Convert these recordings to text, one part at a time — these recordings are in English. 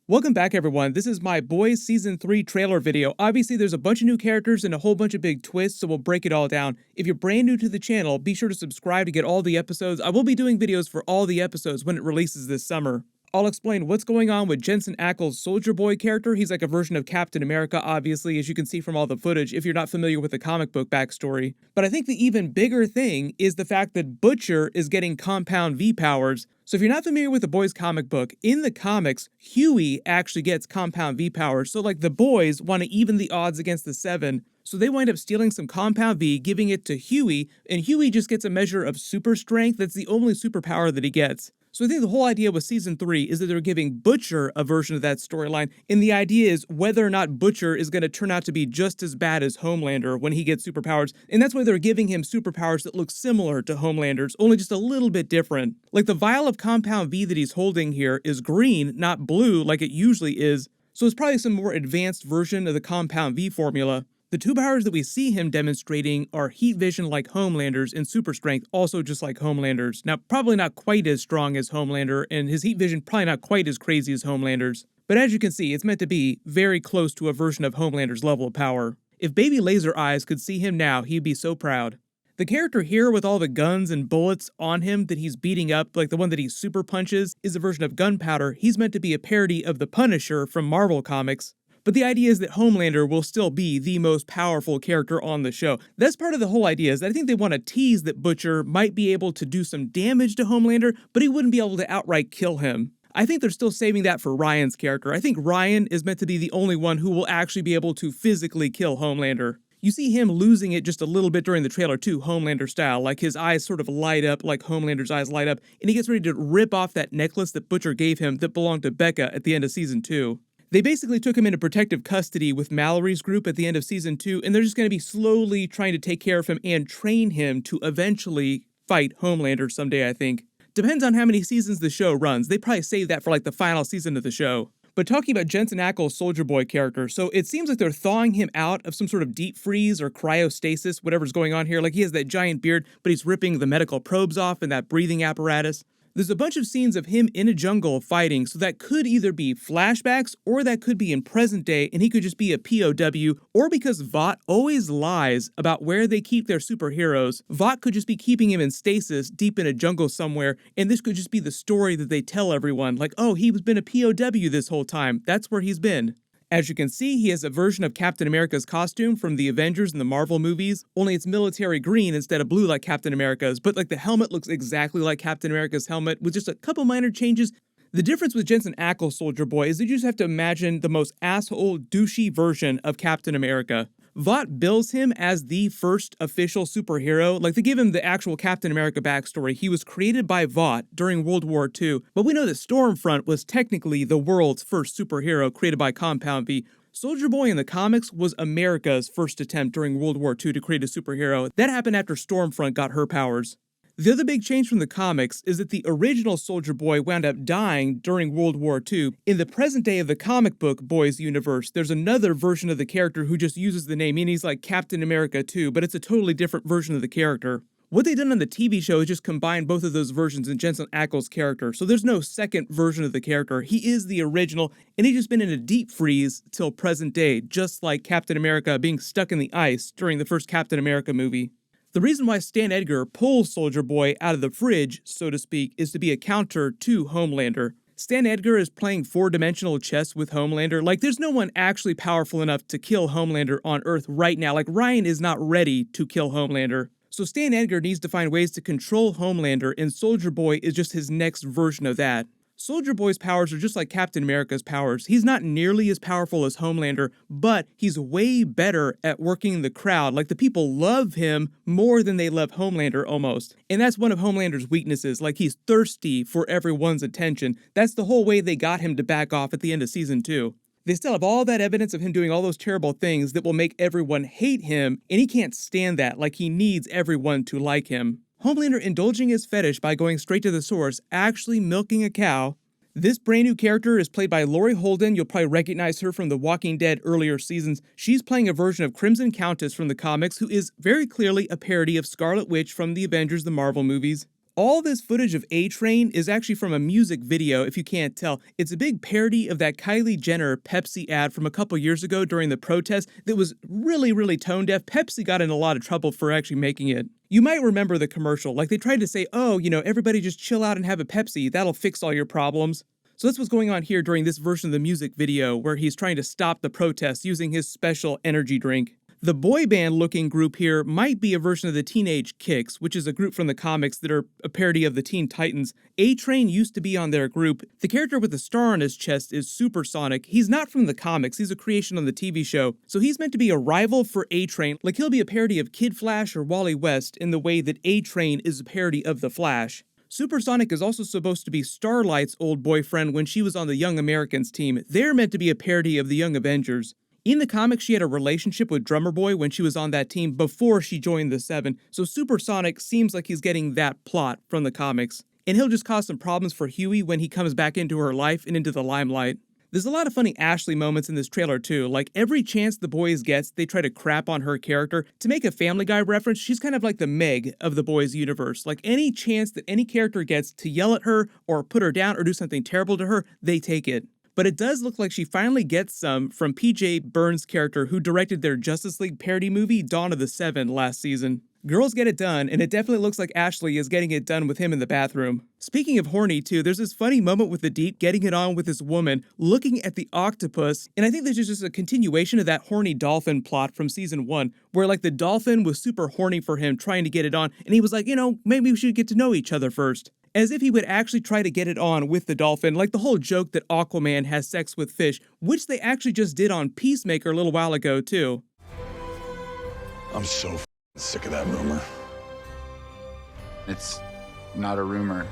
Welcome back, everyone. This is my Boys Season 3 trailer video. Obviously, there's a bunch of new characters and a whole bunch of big twists, so we'll break it all down. If you're brand new to the channel, be sure to subscribe to get all the episodes. I will be doing videos for all the episodes when it releases this summer. I'll explain what's going on with Jensen Ackles' Soldier Boy character. He's like a version of Captain America, obviously, as you can see from all the footage, if you're not familiar with the comic book backstory. But I think the even bigger thing is the fact that Butcher is getting Compound V powers. So if you're not familiar with the Boys comic book, in the comics, Huey actually gets Compound V powers. So like the boys want to even the odds against the Seven, so they wind up stealing some Compound V, giving it to Huey, and Huey just gets a measure of super strength. That's the only superpower that he gets. So I think the whole idea with Season 3 is that they're giving Butcher a version of that storyline, and the idea is whether or not Butcher is going to turn out to be just as bad as Homelander when he gets superpowers, and that's why they're giving him superpowers that look similar to Homelander's, only just a little bit different. Like the vial of Compound V that he's holding here is green, not blue like it usually is, so it's probably some more advanced version of the Compound V formula. The two powers that we see him demonstrating are heat vision like Homelander's and super strength, also just like Homelander's. Now, probably not quite as strong as Homelander, and his heat vision probably not quite as crazy as Homelander's. But as you can see, it's meant to be very close to a version of Homelander's level of power. If Baby Laser Eyes could see him now, he'd be so proud. The character here with all the guns and bullets on him that he's beating up, like the one that he super punches, is a version of Gunpowder. He's meant to be a parody of the Punisher from Marvel Comics. But the idea is that Homelander will still be the most powerful character on the show. That's part of the whole idea, is that I think they want to tease that Butcher might be able to do some damage to Homelander, but he wouldn't be able to outright kill him. I think they're still saving that for Ryan's character. I think Ryan is meant to be the only one who will actually be able to physically kill Homelander. You see him losing it just a little bit during the trailer too, Homelander style, like his eyes sort of light up like Homelander's eyes light up, and he gets ready to rip off that necklace that Butcher gave him that belonged to Becca at the end of Season 2. They basically took him into protective custody with Mallory's group at the end of Season 2, and they're just going to be slowly trying to take care of him and train him to eventually fight Homelander someday, I think. Depends on how many seasons the show runs. They probably save that for like the final season of the show. But talking about Jensen Ackles' Soldier Boy character, so it seems like they're thawing him out of some sort of deep freeze or cryostasis, whatever's going on here. Like he has that giant beard, but he's ripping the medical probes off and that breathing apparatus. There's a bunch of scenes of him in a jungle fighting, so that could either be flashbacks or that could be in present day and he could just be a POW, or because Vought always lies about where they keep their superheroes, Vought could just be keeping him in stasis deep in a jungle somewhere, and this could just be the story that they tell everyone, like, oh, he's been a POW this whole time, that's where he's been. As you can see, he has a version of Captain America's costume from the Avengers and the Marvel movies, only it's military green instead of blue like Captain America's, but like the helmet looks exactly like Captain America's helmet with just a couple minor changes. The difference with Jensen Ackles' Soldier Boy is that you just have to imagine the most asshole, douchey version of Captain America. Vought bills him as the first official superhero, like they give him the actual Captain America backstory. He was created by Vought during World War II, but we know that Stormfront was technically the world's first superhero created by Compound V. Soldier Boy in the comics was America's first attempt during World War II to create a superhero. That happened after Stormfront got her powers. The other big change from the comics is that the original Soldier Boy wound up dying during World War II. In the present day of the comic book Boys universe, there's another version of the character who just uses the name, and he's like Captain America too, but it's a totally different version of the character. What they've done on the TV show is just combine both of those versions in Jensen Ackles' character, so there's no second version of the character. He is the original, and he's just been in a deep freeze till present day, just like Captain America being stuck in the ice during the first Captain America movie. The reason why Stan Edgar pulls Soldier Boy out of the fridge, so to speak, is to be a counter to Homelander. Stan Edgar is playing four-dimensional chess with Homelander. Like, there's no one actually powerful enough to kill Homelander on Earth right now. Like, Ryan is not ready to kill Homelander. So Stan Edgar needs to find ways to control Homelander, and Soldier Boy is just his next version of that. Soldier Boy's powers are just like Captain America's powers. He's not nearly as powerful as Homelander, but he's way better at working the crowd. Like, the people love him more than they love Homelander almost. And that's one of Homelander's weaknesses, like he's thirsty for everyone's attention. That's the whole way they got him to back off at the end of Season 2. They still have all that evidence of him doing all those terrible things that will make everyone hate him, and he can't stand that, like he needs everyone to like him. Homelander indulging his fetish by going straight to the source, actually milking a cow. This brand new character is played by Laurie Holden. You'll probably recognize her from The Walking Dead earlier seasons. She's playing a version of Crimson Countess from the comics, who is very clearly a parody of Scarlet Witch from the Avengers, the Marvel movies. All this footage of A-Train is actually from a music video, if you can't tell. It's a big parody of that Kylie Jenner Pepsi ad from a couple years ago during the protest that was really tone deaf. Pepsi got in a lot of trouble for actually making it. You might remember the commercial, like they tried to say, oh, everybody just chill out and have a Pepsi, that'll fix all your problems. So that's what's going on here during this version of the music video, where he's trying to stop the protests using his special energy drink. The boy band looking group here might be a version of the Teenage Kicks, which is a group from the comics that are a parody of the Teen Titans. A-Train used to be on their group. The character with the star on his chest is Supersonic. He's not from the comics, he's a creation on the TV show. So he's meant to be a rival for A-Train, like he'll be a parody of Kid Flash or Wally West in the way that A-Train is a parody of the Flash. Supersonic is also supposed to be Starlight's old boyfriend when she was on the Young Americans team. They're meant to be a parody of the Young Avengers. In the comics, she had a relationship with Drummer Boy when she was on that team before she joined the Seven, so Supersonic seems like he's getting that plot from the comics. And he'll just cause some problems for Huey when he comes back into her life and into the limelight. There's a lot of funny Ashley moments in this trailer too, like every chance the boys gets, they try to crap on her character. To make a Family Guy reference, she's kind of like the Meg of the boys universe. Like any chance that any character gets to yell at her or put her down or do something terrible to her, they take it. But it does look like she finally gets some from P.J. Byrne's character who directed their Justice League parody movie Dawn of the Seven last season. Girls get it done, and it definitely looks like Ashley is getting it done with him in the bathroom. Speaking of horny too, there's this funny moment with the Deep getting it on with this woman, looking at the octopus, and I think this is just a continuation of that horny dolphin plot from season 1, where like the dolphin was super horny for him trying to get it on, and he was like, maybe we should get to know each other first. As if he would actually try to get it on with the dolphin, like the whole joke that Aquaman has sex with fish, which they actually just did on Peacemaker a little while ago too. I'm so sick of that rumor. It's not a rumor.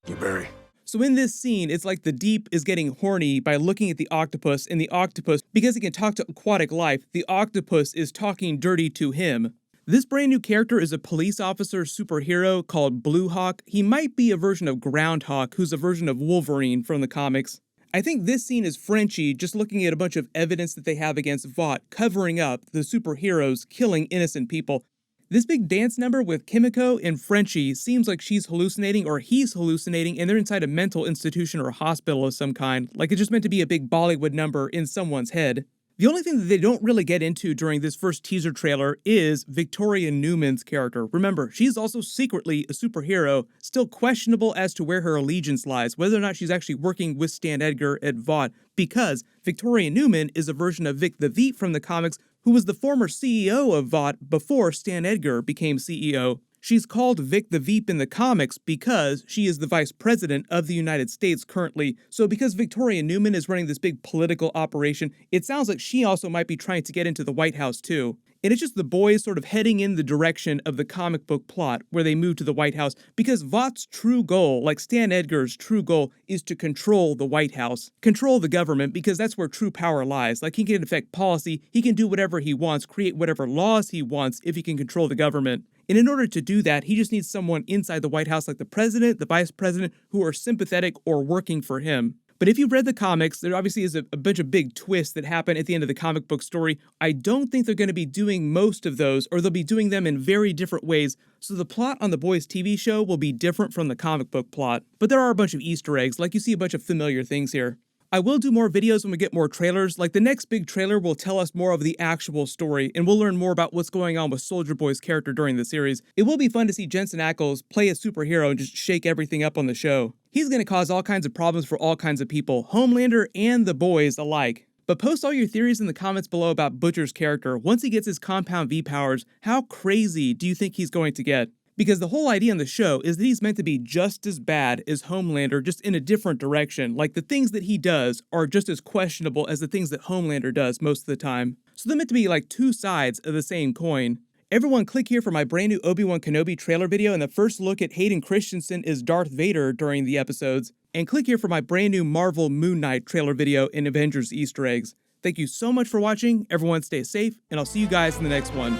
You Barry. So in this scene, it's like the Deep is getting horny by looking at the octopus, and the octopus, because he can talk to aquatic life, the octopus is talking dirty to him. This brand new character is a police officer superhero called Blue Hawk. He might be a version of Groundhawk, who's a version of Wolverine from the comics. I think this scene is Frenchie just looking at a bunch of evidence that they have against Vought, covering up the superheroes killing innocent people. This big dance number with Kimiko and Frenchie seems like she's hallucinating or he's hallucinating and they're inside a mental institution or a hospital of some kind, like it's just meant to be a big Bollywood number in someone's head. The only thing that they don't really get into during this first teaser trailer is Victoria Newman's character. Remember, she's also secretly a superhero, still questionable as to where her allegiance lies, whether or not she's actually working with Stan Edgar at Vought, because Victoria Newman is a version of Vic the Veep from the comics, who was the former CEO of Vought before Stan Edgar became CEO. She's called Vic the Veep in the comics because she is the vice president of the United States currently. So because Victoria Newman is running this big political operation, it sounds like she also might be trying to get into the White House too. And it's just the boys sort of heading in the direction of the comic book plot where they move to the White House because Vought's true goal, like Stan Edgar's true goal, is to control the White House. Control the government because that's where true power lies. Like he can affect policy, he can do whatever he wants, create whatever laws he wants if he can control the government. And in order to do that, he just needs someone inside the White House like the president, the vice president, who are sympathetic or working for him. But if you've read the comics, there obviously is a bunch of big twists that happen at the end of the comic book story. I don't think they're going to be doing most of those, or they'll be doing them in very different ways, so the plot on The Boys TV show will be different from the comic book plot. But there are a bunch of Easter eggs, like you see a bunch of familiar things here. I will do more videos when we get more trailers, like the next big trailer will tell us more of the actual story, and we'll learn more about what's going on with Soldier Boy's character during the series. It will be fun to see Jensen Ackles play a superhero and just shake everything up on the show. He's going to cause all kinds of problems for all kinds of people, Homelander and the boys alike. But post all your theories in the comments below about Butcher's character. Once he gets his Compound V powers, how crazy do you think he's going to get? Because the whole idea on the show is that he's meant to be just as bad as Homelander, just in a different direction. Like the things that he does are just as questionable as the things that Homelander does most of the time. So they're meant to be like two sides of the same coin. Everyone click here for my brand new Obi-Wan Kenobi trailer video and the first look at Hayden Christensen as Darth Vader during the episodes. And click here for my brand new Marvel Moon Knight trailer video and Avengers Easter eggs. Thank you so much for watching, everyone stay safe, and I'll see you guys in the next one.